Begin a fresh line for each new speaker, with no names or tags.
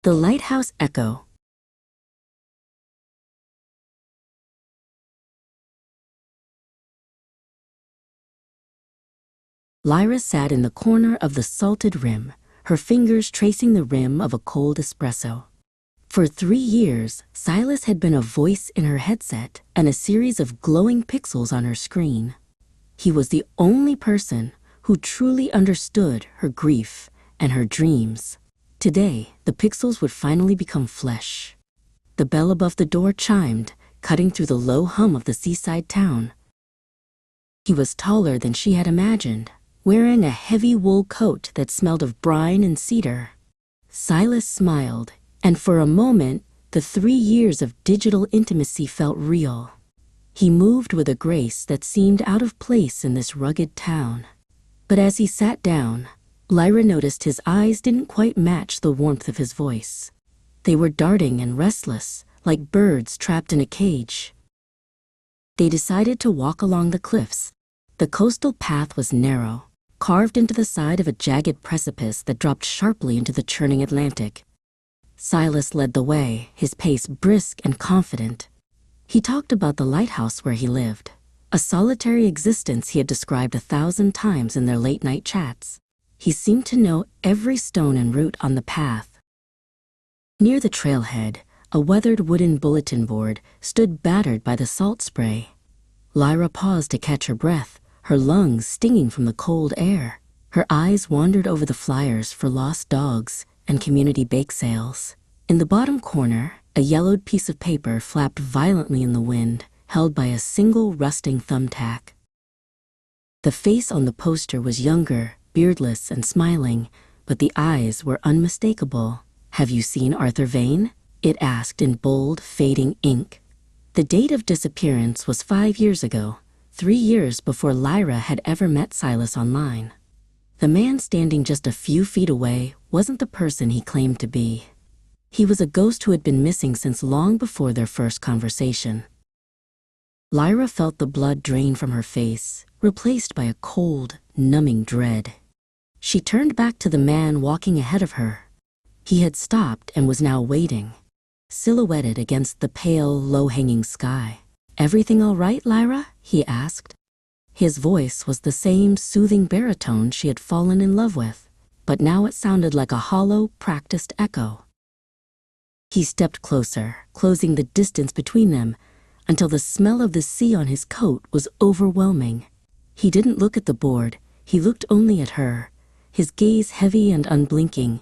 The Lighthouse Echo. Lyra sat in the corner of the salted rim, her fingers tracing the rim of a cold espresso. For 3 years, Silas had been a voice in her headset and a series of glowing pixels on her screen. He was the only person who truly understood her grief and her dreams. Today, the pixels would finally become flesh. The bell above the door chimed, cutting through the low hum of the seaside town. He was taller than she had imagined, wearing a heavy wool coat that smelled of brine and cedar. Silas smiled, and for a moment, the 3 years of digital intimacy felt real. He moved with a grace that seemed out of place in this rugged town. But as he sat down, Lyra noticed his eyes didn't quite match the warmth of his voice. They were darting and restless, like birds trapped in a cage. They decided to walk along the cliffs. The coastal path was narrow, carved into the side of a jagged precipice that dropped sharply into the churning Atlantic. Silas led the way, his pace brisk and confident. He talked about the lighthouse where he lived, a solitary existence he had described 1,000 times in their late-night chats. He seemed to know every stone and root on the path. Near the trailhead, a weathered wooden bulletin board stood battered by the salt spray. Lyra paused to catch her breath, her lungs stinging from the cold air. Her eyes wandered over the flyers for lost dogs and community bake sales. In the bottom corner, a yellowed piece of paper flapped violently in the wind, held by a single rusting thumbtack. The face on the poster was younger, beardless and smiling, but the eyes were unmistakable. "Have you seen Arthur Vane?" it asked in bold, fading ink. The date of disappearance was 5 years ago, 3 years before Lyra had ever met Silas online. The man standing just a few feet away wasn't the person he claimed to be. He was a ghost who had been missing since long before their first conversation. Lyra felt the blood drain from her face, replaced by a cold, numbing dread. She turned back to the man walking ahead of her. He had stopped and was now waiting, silhouetted against the pale, low-hanging sky. "Everything all right, Lyra?" he asked. His voice was the same soothing baritone she had fallen in love with, but now it sounded like a hollow, practiced echo. He stepped closer, closing the distance between them, until the smell of the sea on his coat was overwhelming. He didn't look at the board, he looked only at her, his gaze heavy and unblinking.